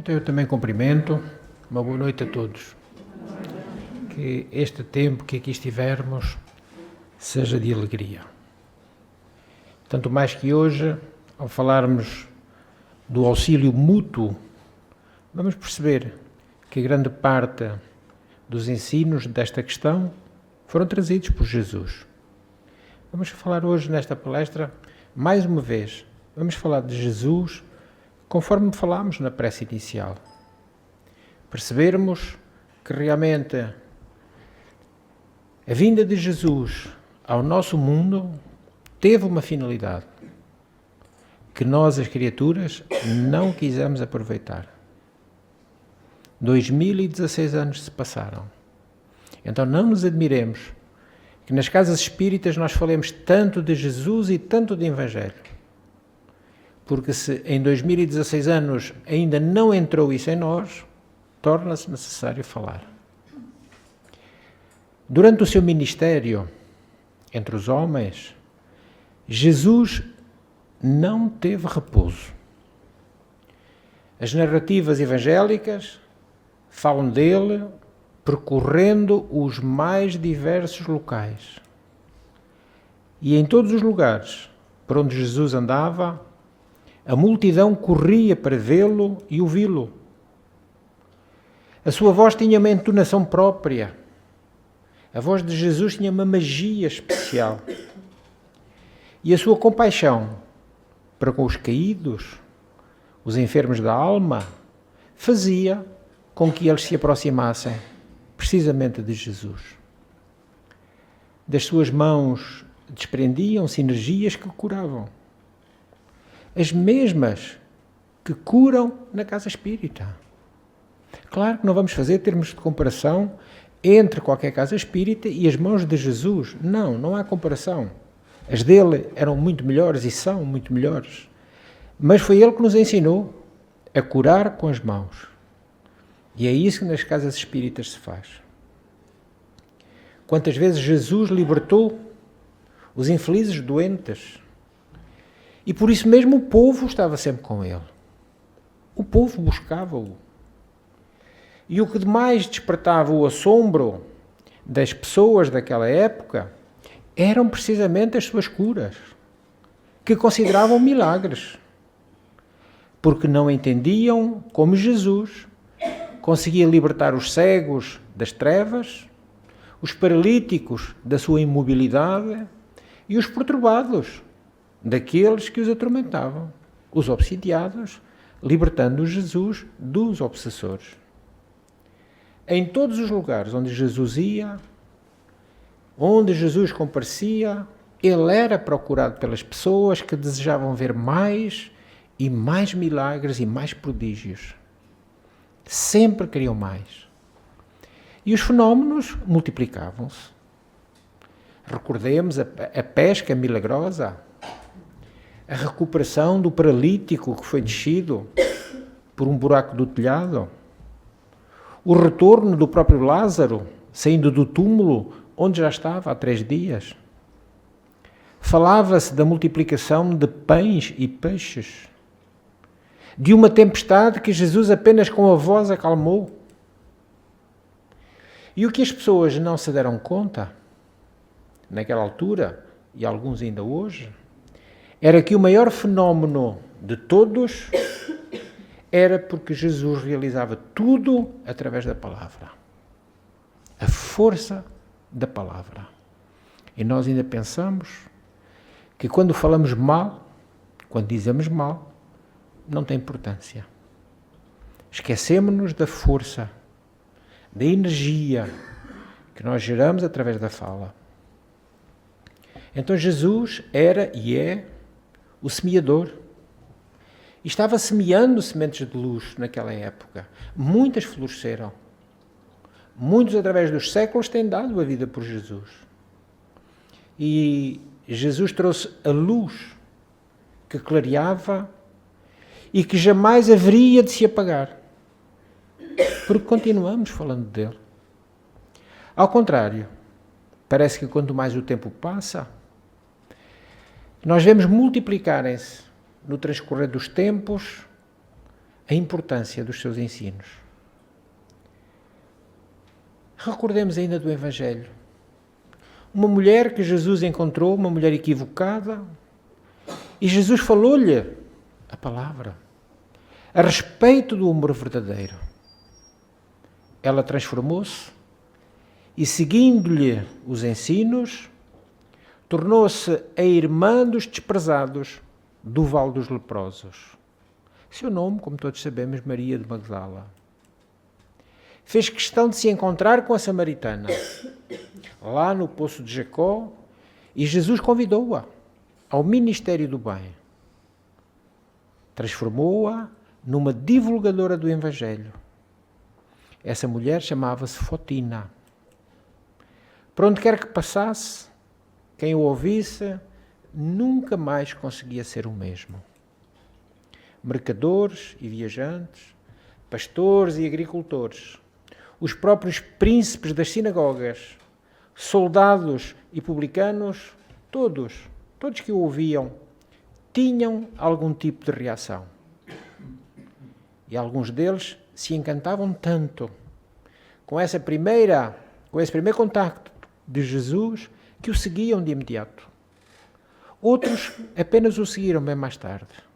Então eu também cumprimento, uma boa noite a todos. Que este tempo que aqui estivermos seja de alegria. Tanto mais que hoje, ao falarmos do auxílio mútuo, vamos perceber que grande parte dos ensinos desta questão foram trazidos por Jesus. Vamos falar hoje nesta palestra, mais uma vez, vamos falar de Jesus conforme falámos na prece inicial. Percebermos que realmente a vinda de Jesus ao nosso mundo teve uma finalidade que nós, as criaturas, não quisemos aproveitar. 2016 anos se passaram. Então não nos admiremos que nas casas espíritas nós falemos tanto de Jesus e tanto de Evangelho. Porque se em 2016 anos ainda não entrou isso em nós, torna-se necessário falar. Durante o seu ministério entre os homens, Jesus não teve repouso. As narrativas evangélicas falam dele percorrendo os mais diversos locais. E em todos os lugares por onde Jesus andava, a multidão corria para vê-lo e ouvi-lo. A sua voz tinha uma entonação própria. A voz de Jesus tinha uma magia especial. E a sua compaixão para com os caídos, os enfermos da alma, fazia com que eles se aproximassem precisamente de Jesus. Das suas mãos desprendiam-se energias que curavam. As mesmas que curam na casa espírita. Claro que não vamos fazer termos de comparação entre qualquer casa espírita e as mãos de Jesus. Não, não há comparação. As dele eram muito melhores e são muito melhores. Mas foi ele que nos ensinou a curar com as mãos. E é isso que nas casas espíritas se faz. Quantas vezes Jesus libertou os infelizes doentes. E por isso mesmo o povo estava sempre com ele. O povo buscava-o. E o que demais despertava o assombro das pessoas daquela época eram precisamente as suas curas, que consideravam milagres, porque não entendiam como Jesus conseguia libertar os cegos das trevas, os paralíticos da sua imobilidade e os perturbados daqueles que os atormentavam, os obsidiados, libertando Jesus dos obsessores. Em todos os lugares onde Jesus ia, onde Jesus comparecia, ele era procurado pelas pessoas que desejavam ver mais e mais milagres e mais prodígios. Sempre queriam mais. E os fenómenos multiplicavam-se. Recordemos a pesca milagrosa, a recuperação do paralítico que foi descido por um buraco do telhado, o retorno do próprio Lázaro, saindo do túmulo onde já estava há 3 dias. Falava-se da multiplicação de pães e peixes, de uma tempestade que Jesus apenas com a voz acalmou. E o que as pessoas não se deram conta, naquela altura, e alguns ainda hoje, era que o maior fenómeno de todos era porque Jesus realizava tudo através da palavra. A força da palavra. E nós ainda pensamos que quando falamos mal, quando dizemos mal, não tem importância. Esquecemos-nos da força, da energia que nós geramos através da fala. Então Jesus era e é o semeador. E estava semeando sementes de luz naquela época. Muitas floresceram. Muitos, através dos séculos, têm dado a vida por Jesus. E Jesus trouxe a luz que clareava e que jamais haveria de se apagar. Porque continuamos falando dele. Ao contrário, parece que quanto mais o tempo passa, nós vemos multiplicarem-se no transcorrer dos tempos a importância dos seus ensinos. Recordemos ainda do Evangelho. Uma mulher que Jesus encontrou, uma mulher equivocada, e Jesus falou-lhe a palavra a respeito do amor verdadeiro. Ela transformou-se e, seguindo-lhe os ensinos, tornou-se a irmã dos desprezados do Vale dos Leprosos. Seu nome, como todos sabemos, Maria de Magdala. Fez questão de se encontrar com a samaritana, lá no Poço de Jacó, e Jesus convidou-a ao ministério do bem. Transformou-a numa divulgadora do Evangelho. Essa mulher chamava-se Fotina. Por onde quer que passasse, quem o ouvisse, nunca mais conseguia ser o mesmo. Mercadores e viajantes, pastores e agricultores, os próprios príncipes das sinagogas, soldados e publicanos, todos que o ouviam, tinham algum tipo de reação. E alguns deles se encantavam tanto com esse primeiro contacto de Jesus que o seguiam de imediato. Outros apenas o seguiram bem mais tarde.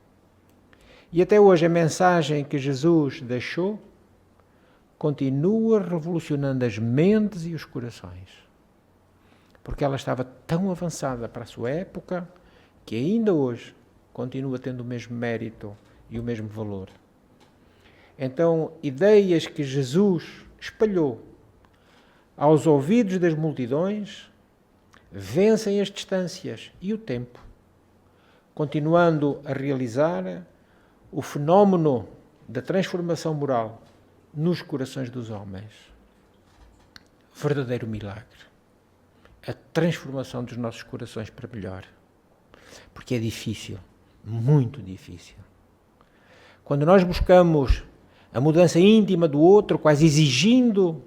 E até hoje a mensagem que Jesus deixou continua revolucionando as mentes e os corações. Porque ela estava tão avançada para a sua época que ainda hoje continua tendo o mesmo mérito e o mesmo valor. Então, ideias que Jesus espalhou aos ouvidos das multidões vencem as distâncias e o tempo, continuando a realizar o fenómeno da transformação moral nos corações dos homens. Verdadeiro milagre. A transformação dos nossos corações para melhor. Porque é difícil, muito difícil. Quando nós buscamos a mudança íntima do outro, quase exigindo,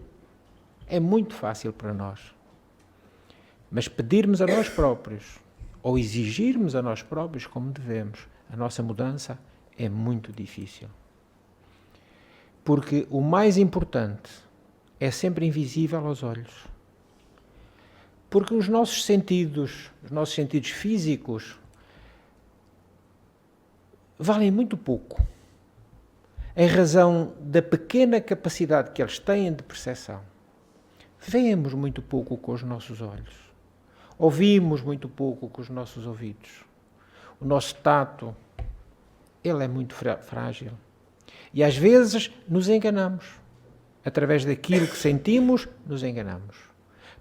é muito fácil para nós. Mas pedirmos a nós próprios, ou exigirmos a nós próprios, como devemos, a nossa mudança, é muito difícil. Porque o mais importante é sempre invisível aos olhos. Porque os nossos sentidos físicos, valem muito pouco, em razão da pequena capacidade que eles têm de percepção. Vemos muito pouco com os nossos olhos. Ouvimos muito pouco com os nossos ouvidos. O nosso tato, ele é muito frágil. E às vezes nos enganamos. Através daquilo que sentimos, nos enganamos.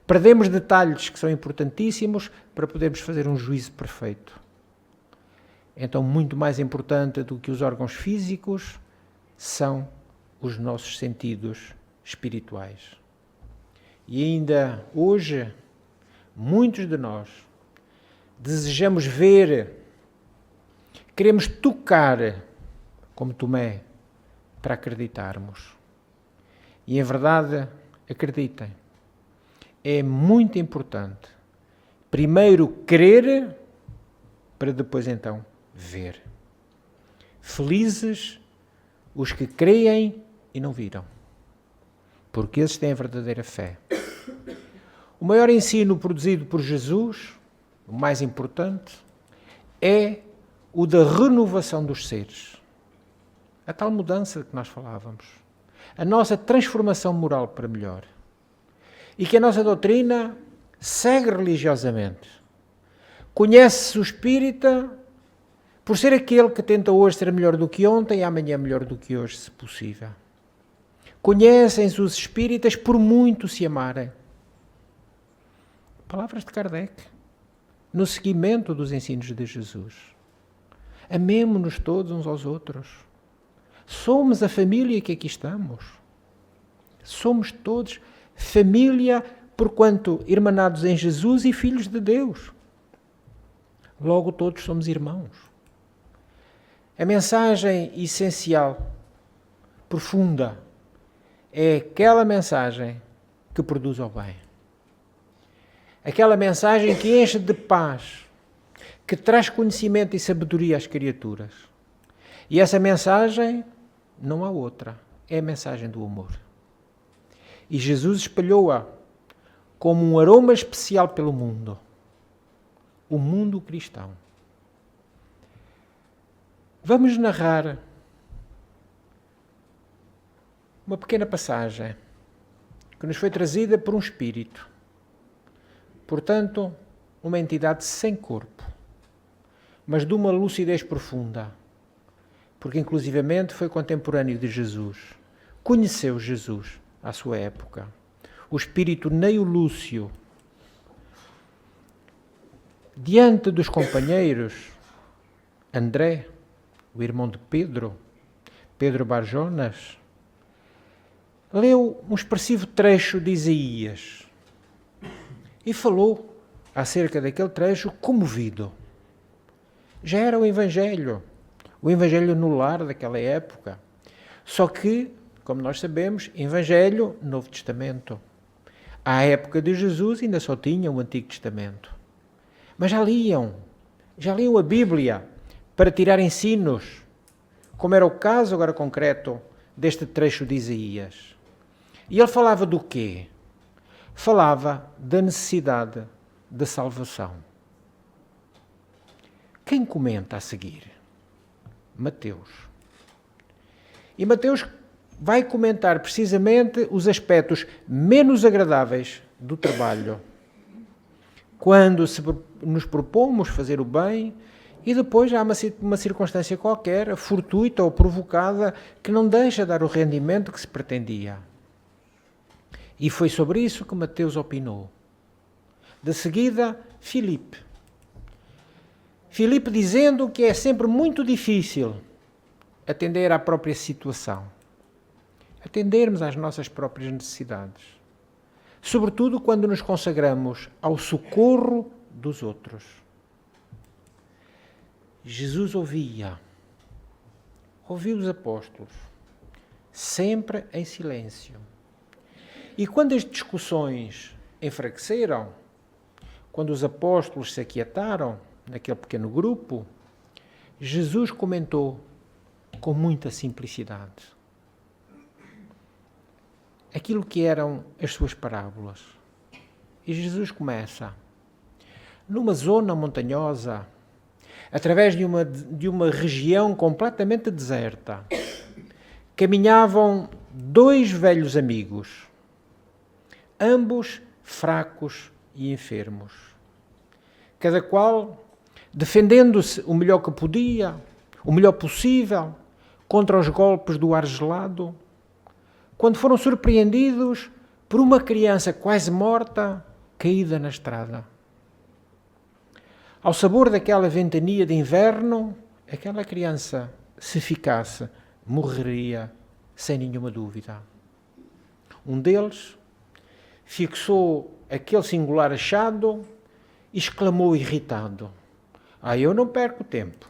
Perdemos detalhes que são importantíssimos para podermos fazer um juízo perfeito. Então, muito mais importante do que os órgãos físicos são os nossos sentidos espirituais. E ainda hoje, muitos de nós desejamos ver, queremos tocar, como Tomé, para acreditarmos. E, em verdade, acreditem, é muito importante primeiro crer, para depois então ver. Felizes os que creem e não viram, porque esses têm a verdadeira fé. O maior ensino produzido por Jesus, o mais importante, é o da renovação dos seres. A tal mudança que nós falávamos. A nossa transformação moral para melhor. E que a nossa doutrina segue religiosamente. Conhece-se o espírita por ser aquele que tenta hoje ser melhor do que ontem e amanhã melhor do que hoje, se possível. Conhecem-se os espíritas por muito se amarem. Palavras de Kardec. No seguimento dos ensinos de Jesus. Amemo-nos todos uns aos outros. Somos a família que aqui estamos. Somos todos família, porquanto irmanados em Jesus e filhos de Deus. Logo todos somos irmãos. A mensagem essencial, profunda, é aquela mensagem que produz o bem. Aquela mensagem que enche de paz, que traz conhecimento e sabedoria às criaturas. E essa mensagem não há outra. É a mensagem do amor. E Jesus espalhou-a como um aroma especial pelo mundo. O mundo cristão. Vamos narrar uma pequena passagem que nos foi trazida por um espírito. Portanto, uma entidade sem corpo, mas de uma lucidez profunda, porque inclusivamente foi contemporâneo de Jesus. Conheceu Jesus à sua época. O espírito Neio Lúcio, diante dos companheiros, André, o irmão de Pedro, Pedro Barjonas, leu um expressivo trecho de Isaías e falou acerca daquele trecho comovido. Já era o Evangelho no lar daquela época. Só que, como nós sabemos, Evangelho, Novo Testamento. À época de Jesus ainda só tinham o Antigo Testamento. Mas já liam a Bíblia para tirar ensinos, como era o caso agora concreto deste trecho de Isaías. E ele falava do quê? Falava da necessidade de salvação. Quem comenta a seguir? Mateus. E Mateus vai comentar precisamente os aspectos menos agradáveis do trabalho. Quando nos propomos fazer o bem e depois há uma circunstância qualquer, fortuita ou provocada, que não deixa dar o rendimento que se pretendia. E foi sobre isso que Mateus opinou. De seguida, Filipe dizendo que é sempre muito difícil atender à própria situação, atendermos às nossas próprias necessidades, sobretudo quando nos consagramos ao socorro dos outros. Jesus ouviu os apóstolos, sempre em silêncio. E quando as discussões enfraqueceram, quando os apóstolos se aquietaram, naquele pequeno grupo, Jesus comentou com muita simplicidade aquilo que eram as suas parábolas. E Jesus começa, numa zona montanhosa, através de uma região completamente deserta, caminhavam 2 velhos amigos, ambos fracos e enfermos, cada qual defendendo-se o melhor que podia, o melhor possível, contra os golpes do ar gelado, quando foram surpreendidos por uma criança quase morta, caída na estrada. Ao sabor daquela ventania de inverno, aquela criança, se ficasse, morreria, sem nenhuma dúvida. Um deles fixou aquele singular achado e exclamou irritado: eu não perco tempo.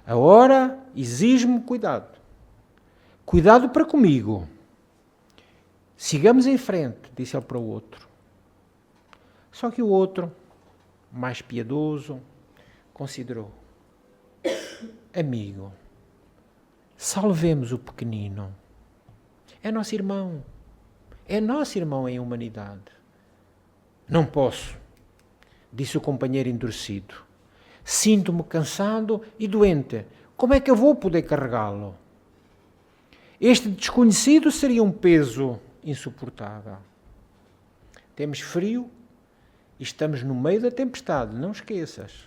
A hora exige-me cuidado. Cuidado para comigo. Sigamos em frente, disse ele para o outro. Só que o outro, mais piedoso, considerou: amigo, salvemos o pequenino. É nosso irmão. É nosso irmão em humanidade. Não posso, disse o companheiro endurecido. Sinto-me cansado e doente. Como é que eu vou poder carregá-lo? Este desconhecido seria um peso insuportável. Temos frio e estamos no meio da tempestade, não esqueças.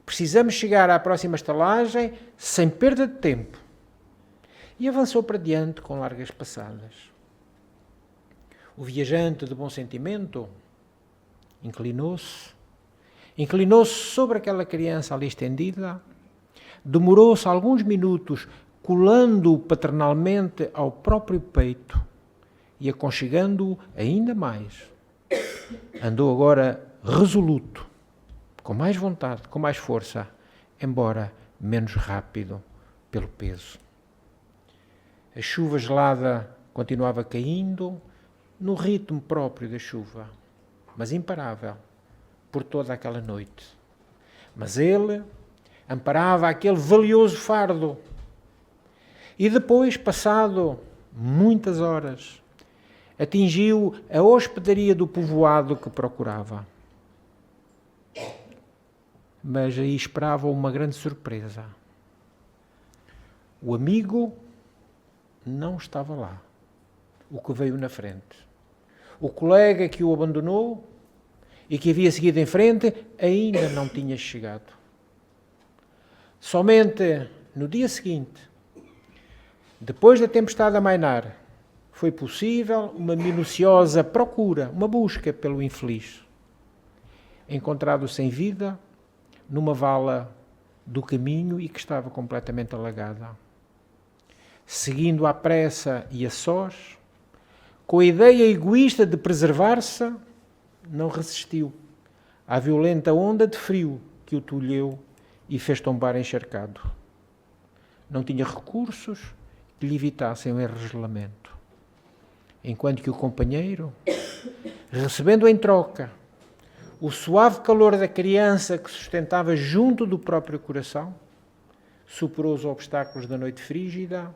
Precisamos chegar à próxima estalagem sem perda de tempo. E avançou para diante com largas passadas. O viajante de bom sentimento inclinou-se sobre aquela criança ali estendida, demorou-se alguns minutos, colando-o paternalmente ao próprio peito e aconchegando-o ainda mais. Andou agora resoluto, com mais vontade, com mais força, embora menos rápido pelo peso. A chuva gelada continuava caindo no ritmo próprio da chuva, mas imparável, por toda aquela noite. Mas ele amparava aquele valioso fardo E depois, passado muitas horas, atingiu a hospedaria do povoado que procurava. Mas aí esperava uma grande surpresa. O amigo não estava lá, o que veio na frente. O colega que o abandonou e que havia seguido em frente ainda não tinha chegado. Somente no dia seguinte, depois da tempestade amainar, foi possível uma minuciosa procura, uma busca pelo infeliz. Encontrado sem vida, numa vala do caminho e que estava completamente alagada. Seguindo à pressa e a sós, com a ideia egoísta de preservar-se, não resistiu à violenta onda de frio que o tolheu e fez tombar encharcado. Não tinha recursos que lhe evitassem o enregelamento. Enquanto que o companheiro, recebendo em troca o suave calor da criança que sustentava junto do próprio coração, superou os obstáculos da noite frígida,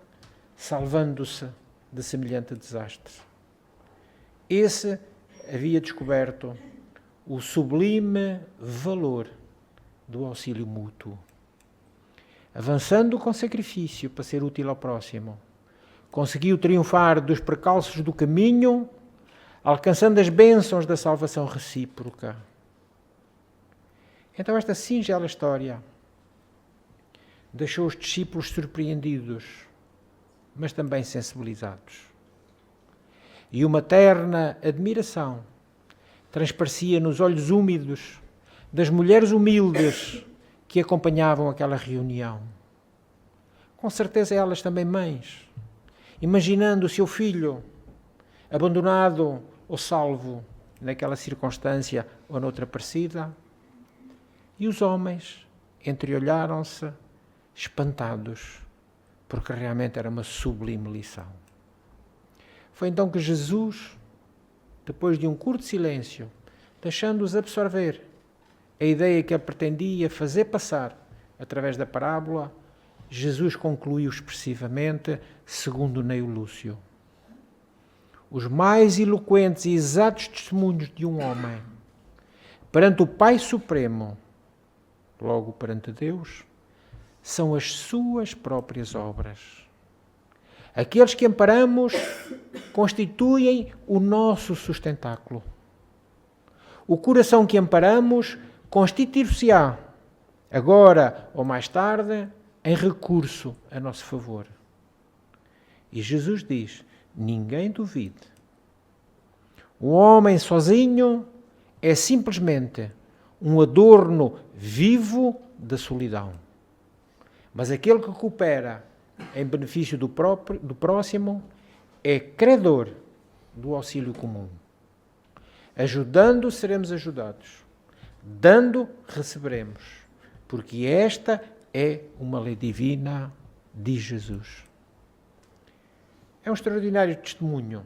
salvando-se de semelhante desastre. Esse havia descoberto o sublime valor do auxílio mútuo. Avançando com sacrifício para ser útil ao próximo, conseguiu triunfar dos percalços do caminho, alcançando as bênçãos da salvação recíproca. Então esta singela história deixou os discípulos surpreendidos, mas também sensibilizados. E uma terna admiração transparecia nos olhos úmidos das mulheres humildes que acompanhavam aquela reunião. Com certeza elas também mães, imaginando o seu filho abandonado ou salvo naquela circunstância ou noutra parecida. E os homens entreolharam-se espantados, porque realmente era uma sublime lição. Foi então que Jesus, depois de um curto silêncio, deixando-os absorver a ideia que ele pretendia fazer passar através da parábola, Jesus concluiu expressivamente, segundo Neio Lúcio: os mais eloquentes e exatos testemunhos de um homem perante o Pai Supremo, logo perante Deus, são as suas próprias obras. Aqueles que amparamos constituem o nosso sustentáculo. O coração que amparamos constituir-se-á, agora ou mais tarde, em recurso a nosso favor. E Jesus diz: ninguém duvide. O homem sozinho é simplesmente um adorno vivo da solidão. Mas aquele que coopera em benefício do próximo é credor do auxílio comum. Ajudando, seremos ajudados. Dando, receberemos. Porque esta é uma lei divina, diz Jesus. É um extraordinário testemunho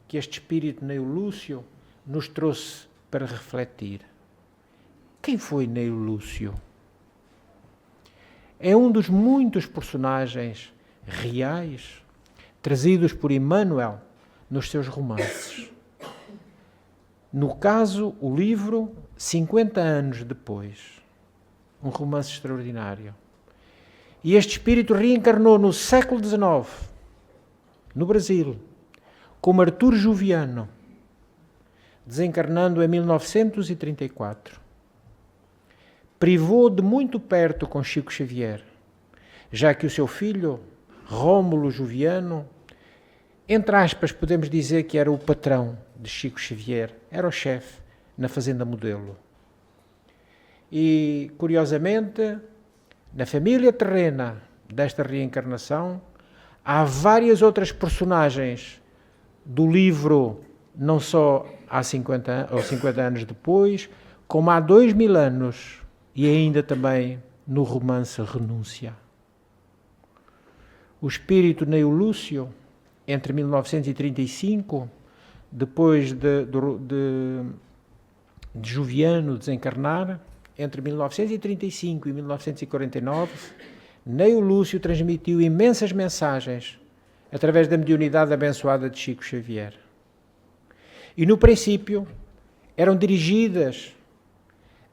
que este espírito Neio Lúcio nos trouxe para refletir. Quem foi Neio Lúcio? É um dos muitos personagens reais trazidos por Emmanuel nos seus romances. No caso, o livro 50 anos depois. Um romance extraordinário. E este espírito reencarnou no século XIX, no Brasil, como Artur Joviano, desencarnando em 1934. Privou de muito perto com Chico Xavier, já que o seu filho, Rômulo Joviano, entre aspas, podemos dizer que era o patrão de Chico Xavier, era o chefe na Fazenda Modelo. E, curiosamente, na família terrena desta reencarnação, há várias outras personagens do livro, não só há 50 anos depois, como há 2000 anos, e ainda também no romance Renúncia. O espírito Neio Lúcio, entre 1935, depois de Joviano desencarnar, entre 1935 e 1949, Neio Lúcio transmitiu imensas mensagens através da mediunidade abençoada de Chico Xavier. E no princípio eram dirigidas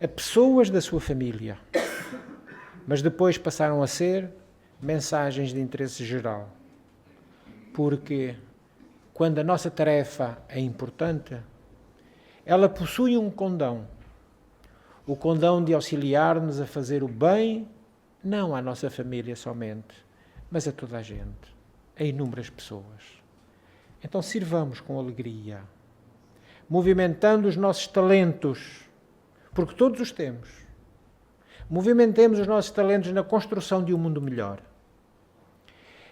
a pessoas da sua família, mas depois passaram a ser mensagens de interesse geral. Porque quando a nossa tarefa é importante, ela possui um condão. O condão de auxiliar-nos a fazer o bem, não à nossa família somente, mas a toda a gente, a inúmeras pessoas. Então sirvamos com alegria, movimentando os nossos talentos, porque todos os temos. Movimentemos os nossos talentos na construção de um mundo melhor.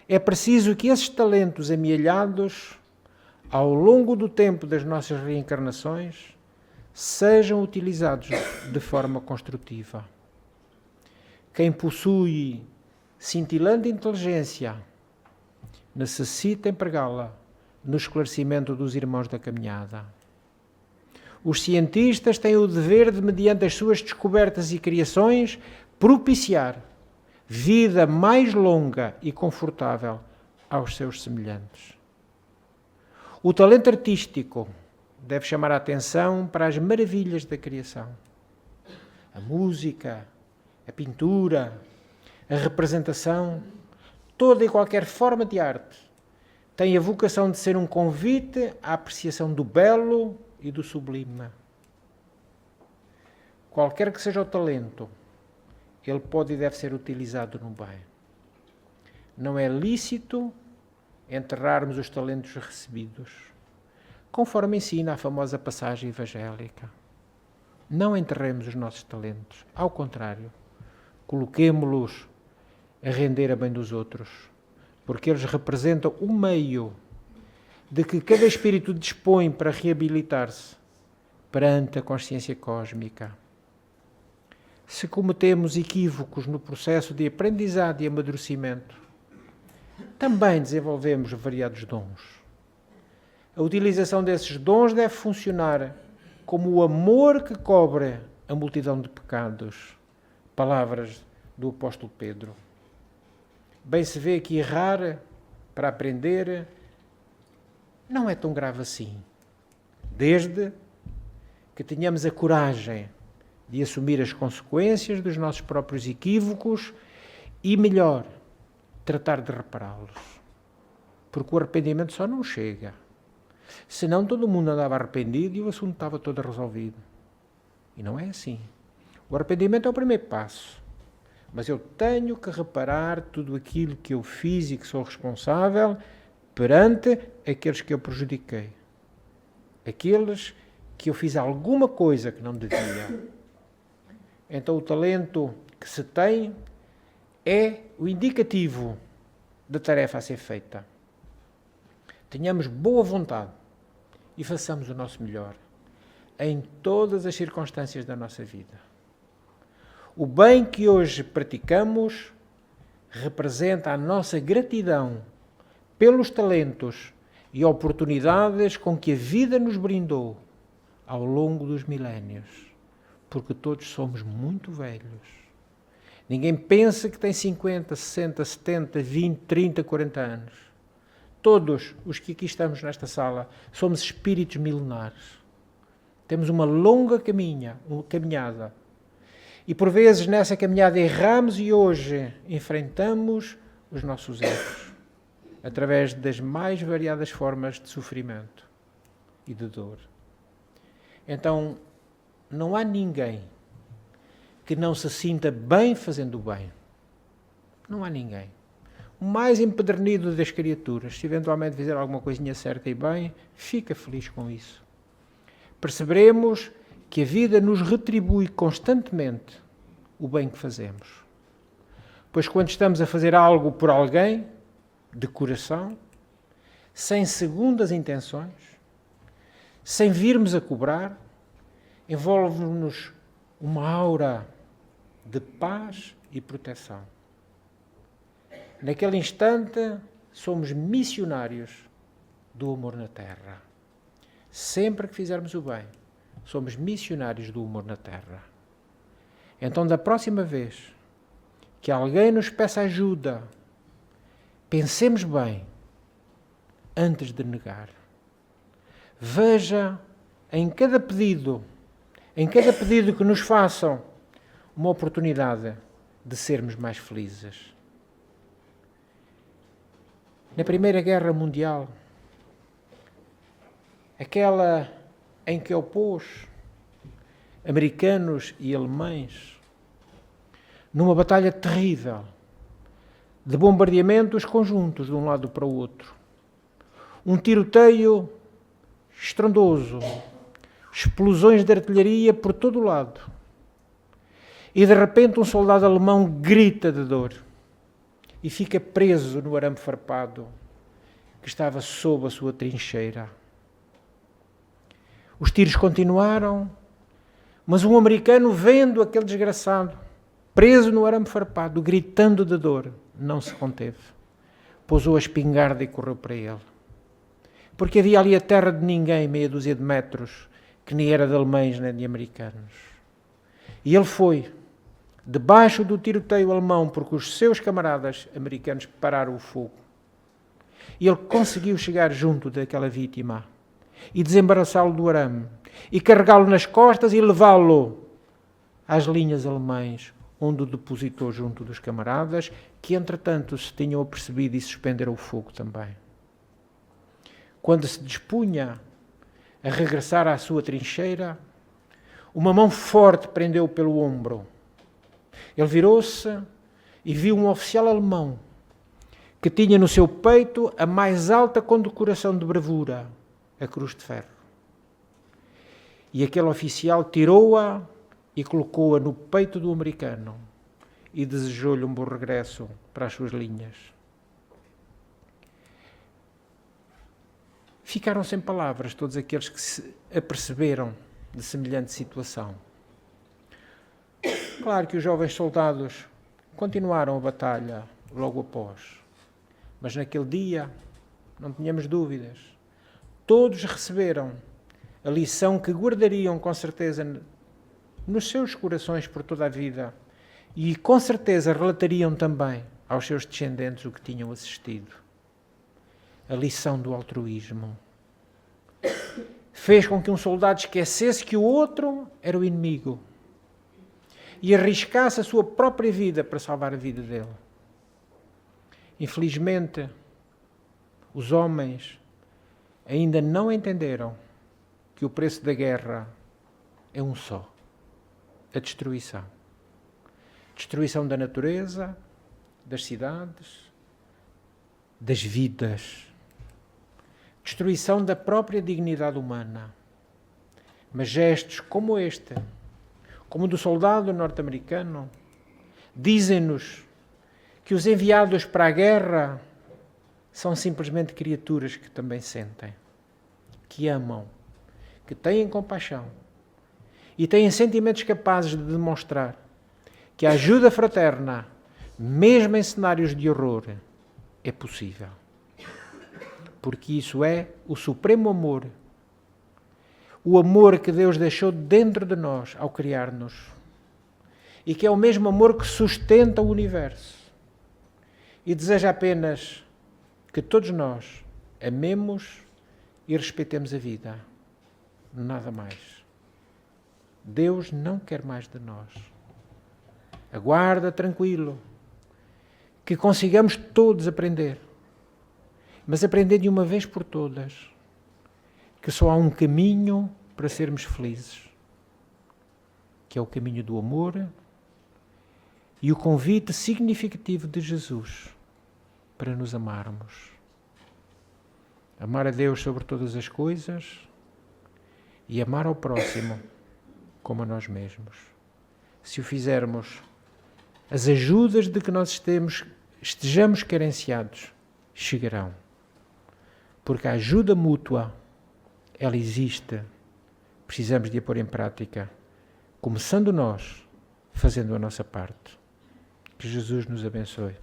É preciso que esses talentos amealhados, ao longo do tempo das nossas reencarnações, sejam utilizados de forma construtiva. Quem possui cintilante inteligência necessita empregá-la no esclarecimento dos irmãos da caminhada. Os cientistas têm o dever de, mediante as suas descobertas e criações, propiciar vida mais longa e confortável aos seus semelhantes. O talento artístico deve chamar a atenção para as maravilhas da criação. A música, a pintura, a representação, toda e qualquer forma de arte tem a vocação de ser um convite à apreciação do belo e do sublime. Qualquer que seja o talento, ele pode e deve ser utilizado no bem. Não é lícito enterrarmos os talentos recebidos, conforme ensina a famosa passagem evangélica. Não enterremos os nossos talentos, ao contrário, coloquemo-los a render a bem dos outros, porque eles representam o meio de que cada espírito dispõe para reabilitar-se perante a consciência cósmica. Se cometemos equívocos no processo de aprendizado e amadurecimento, também desenvolvemos variados dons. A utilização desses dons deve funcionar como o amor que cobre a multidão de pecados. Palavras do apóstolo Pedro. Bem se vê que errar para aprender não é tão grave assim, desde que tenhamos a coragem de assumir as consequências dos nossos próprios equívocos e, melhor, tratar de repará-los. Porque o arrependimento só não chega. Senão todo mundo andava arrependido e o assunto estava todo resolvido. E não é assim. O arrependimento é o primeiro passo. Mas eu tenho que reparar tudo aquilo que eu fiz e que sou responsável perante aqueles que eu prejudiquei. Aqueles que eu fiz alguma coisa que não devia. Então o talento que se tem é o indicativo da tarefa a ser feita. Tenhamos boa vontade e façamos o nosso melhor em todas as circunstâncias da nossa vida. O bem que hoje praticamos representa a nossa gratidão pelos talentos e oportunidades com que a vida nos brindou ao longo dos milénios, porque todos somos muito velhos. Ninguém pensa que tem 50, 60, 70, 20, 30, 40 anos. Todos os que aqui estamos nesta sala somos espíritos milenares. Temos uma longa caminhada. E por vezes nessa caminhada erramos e hoje enfrentamos os nossos erros, através das mais variadas formas de sofrimento e de dor. Então, não há ninguém que não se sinta bem fazendo o bem. Não há ninguém. O mais empedernido das criaturas, se eventualmente fizer alguma coisinha certa e bem, fica feliz com isso. Perceberemos que a vida nos retribui constantemente o bem que fazemos. Pois quando estamos a fazer algo por alguém, de coração, sem segundas intenções, sem virmos a cobrar, envolve-nos uma aura de paz e proteção. Naquele instante, somos missionários do amor na Terra. Sempre que fizermos o bem, somos missionários do amor na Terra. Então, da próxima vez que alguém nos peça ajuda, pensemos bem antes de negar. Veja em cada pedido que nos façam, uma oportunidade de sermos mais felizes. Na Primeira Guerra Mundial, aquela em que opôs americanos e alemães, numa batalha terrível, de bombardeamentos conjuntos de um lado para o outro, um tiroteio estrondoso, explosões de artilharia por todo o lado, e de repente um soldado alemão grita de dor e fica preso no arame farpado que estava sob a sua trincheira. Os tiros continuaram, mas um americano, vendo aquele desgraçado preso no arame farpado, gritando de dor, não se conteve. Pousou a espingarda e correu para ele. Porque havia ali a terra de ninguém, meia dúzia de metros, que nem era de alemães nem de americanos. E ele foi, debaixo do tiroteio alemão, porque os seus camaradas americanos pararam o fogo. E ele conseguiu chegar junto daquela vítima e desembaraçá-lo do arame, e carregá-lo nas costas e levá-lo às linhas alemãs, onde o depositou junto dos camaradas, que entretanto se tinham apercebido e suspenderam o fogo também. Quando se dispunha a regressar à sua trincheira, uma mão forte prendeu-o pelo ombro. Ele virou-se e viu um oficial alemão que tinha no seu peito a mais alta condecoração de bravura, a Cruz de Ferro. E aquele oficial tirou-a e colocou-a no peito do americano e desejou-lhe um bom regresso para as suas linhas. Ficaram sem palavras todos aqueles que se aperceberam de semelhante situação. Claro que os jovens soldados continuaram a batalha logo após, mas naquele dia, não tínhamos dúvidas, todos receberam a lição que guardariam com certeza nos seus corações por toda a vida e com certeza relatariam também aos seus descendentes o que tinham assistido. A lição do altruísmo fez com que um soldado esquecesse que o outro era o inimigo e arriscasse a sua própria vida para salvar a vida dele. Infelizmente, os homens ainda não entenderam que o preço da guerra é um só: a destruição. Destruição da natureza, das cidades, das vidas. Destruição da própria dignidade humana. Mas gestos como este, como o do soldado norte-americano, dizem-nos que os enviados para a guerra são simplesmente criaturas que também sentem, que amam, que têm compaixão e têm sentimentos capazes de demonstrar que a ajuda fraterna, mesmo em cenários de horror, é possível. Porque isso é o supremo amor, o amor que Deus deixou dentro de nós ao criar-nos, e que é o mesmo amor que sustenta o universo, e deseja apenas que todos nós amemos e respeitemos a vida, nada mais. Deus não quer mais de nós. Aguarda tranquilo que consigamos todos aprender, mas aprender de uma vez por todas que só há um caminho para sermos felizes, que é o caminho do amor e o convite significativo de Jesus para nos amarmos. Amar a Deus sobre todas as coisas e amar ao próximo como a nós mesmos. Se o fizermos, as ajudas de que nós estejamos carenciados chegarão. Porque a ajuda mútua, ela existe. Precisamos de a pôr em prática, começando nós, fazendo a nossa parte. Que Jesus nos abençoe.